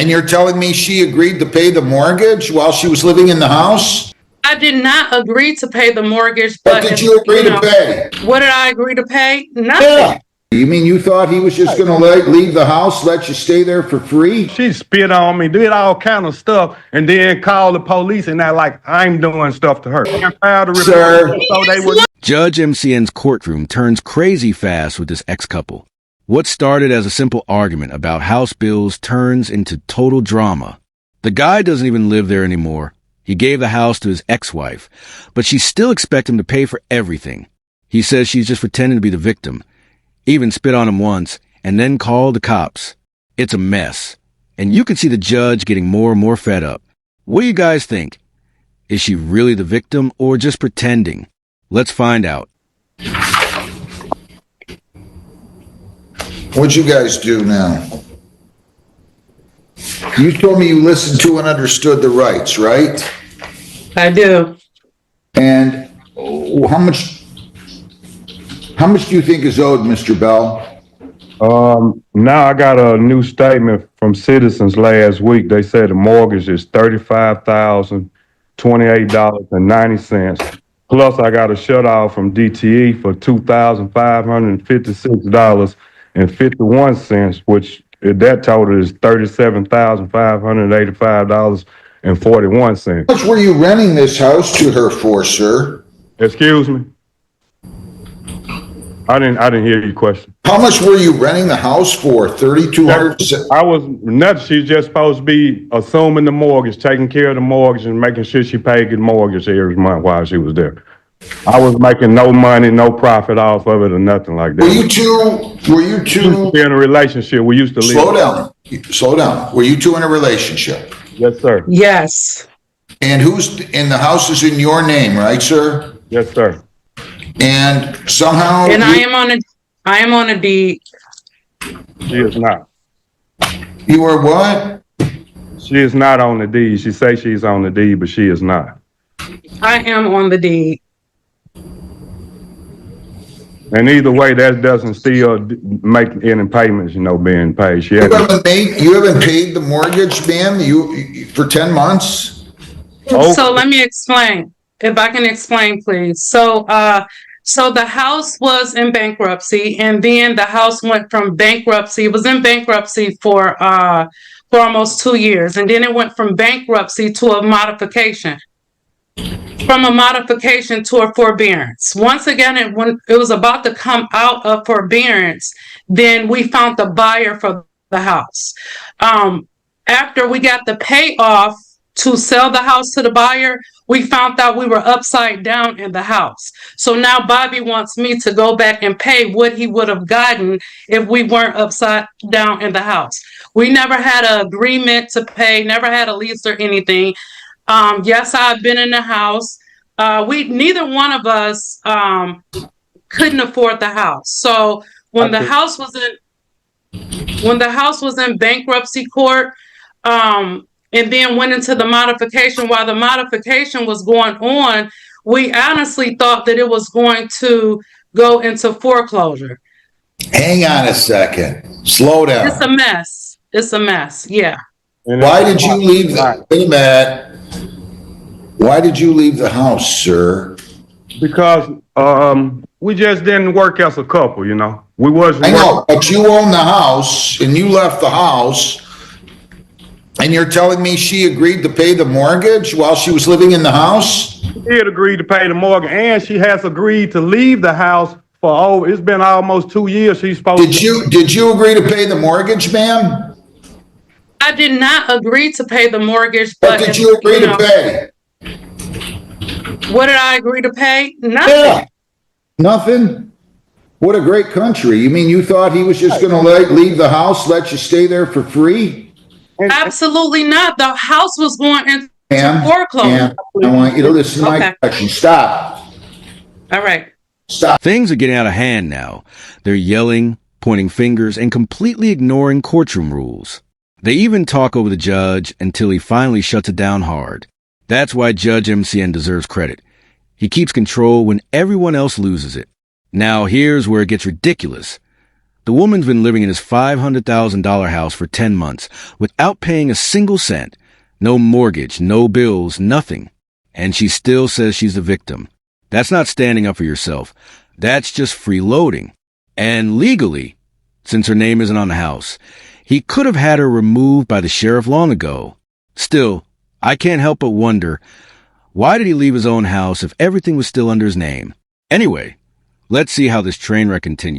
And you're telling me she agreed to pay the mortgage while she was living in the house? I did not agree to pay the mortgage. What did you agree to pay? What did I agree to pay? Nothing. Yeah. You mean you thought he was just going to leave the house, let you stay there for free? She spit on me, did all kind of stuff, and then called the police and act like I'm doing stuff to her. Sir. Judge MCN's courtroom turns crazy fast with this ex-couple. What started as a simple argument about house bills turns into total drama. The guy doesn't even live there anymore. He gave the house to his ex-wife, but she still expects him to pay for everything. He says she's just pretending to be the victim, even spit on him once, and then called the cops. It's a mess, and you can see the judge getting more and more fed up. What do you guys think? Is she really the victim or just pretending? Let's find out. What'd you guys do now? You told me you listened to and understood the rights, right? I do. And how much do you think is owed, Mr. Bell? Now I got a new statement from Citizens last week. They said the mortgage is $35,028.90. Plus I got a shut off from DTE for $2,556.51, which that total is $37,585.41. How much were you renting this house to her for, sir? Excuse me? I didn't hear your question. How much were you renting the house for? $3,200? I was nothing. She's just supposed to be assuming the mortgage, taking care of the mortgage, and making sure she paid the mortgage every month while she was there. I was making no money, no profit off of it, or nothing like that. Were you two in a relationship? We used to live. Slow down. Were you two in a relationship? Yes, sir. Yes. And the house is in your name, right, sir? Yes, sir. And somehow. And I am on a deed. She is not. You were what? She is not on the deed. She says she's on the deed, but she is not. I am on the deed. And either way, that doesn't still make any payments, being paid. You haven't paid the mortgage, ma'am, for 10 months? Oh. So let me explain. If I can explain, please. So the house was in bankruptcy, and then the house went from bankruptcy. It was in bankruptcy for almost 2 years, and then it went from bankruptcy to a modification. From a modification to a forbearance. Once again, when it was about to come out of forbearance, then we found the buyer for the house. After we got the payoff to sell the house to the buyer, we found out we were upside down in the house. So now Bobby wants me to go back and pay what he would have gotten if we weren't upside down in the house. We never had an agreement to pay, never had a lease or anything. Yes, I've been in the house. Neither one of us couldn't afford the house. So when the house was in bankruptcy court, and then went into the modification, while the modification was going on, we honestly thought that it was going to go into foreclosure. Hang on a second. Slow down. It's a mess. Yeah. Why did you leave? Wait a minute. Why did you leave the house, sir? Because we just didn't work as a couple, We wasn't. I know, but you own the house, and you left the house, and you're telling me she agreed to pay the mortgage while she was living in the house? She did agree to pay the mortgage, and she has agreed to leave the house for it's been almost 2 years. She's supposed Did you agree to pay the mortgage, ma'am? I did not agree to pay the mortgage, but did you agree to pay? What did I agree to pay? Nothing. Yeah. Nothing? What a great country. You mean you thought he was just going to leave the house, let you stay there for free? Absolutely not. The house was going into foreclosure. I want you to listen to my question. Stop. All right. Stop. Things are getting out of hand now. They're yelling, pointing fingers, and completely ignoring courtroom rules. They even talk over the judge until he finally shuts it down hard. That's why Judge MCN deserves credit. He keeps control when everyone else loses it. Now here's where it gets ridiculous. The woman's been living in his $500,000 house for 10 months without paying a single cent. No mortgage, no bills, nothing. And she still says she's the victim. That's not standing up for yourself. That's just freeloading. And legally, since her name isn't on the house, he could have had her removed by the sheriff long ago. Still, I can't help but wonder, why did he leave his own house if everything was still under his name? Anyway, let's see how this train wreck continues.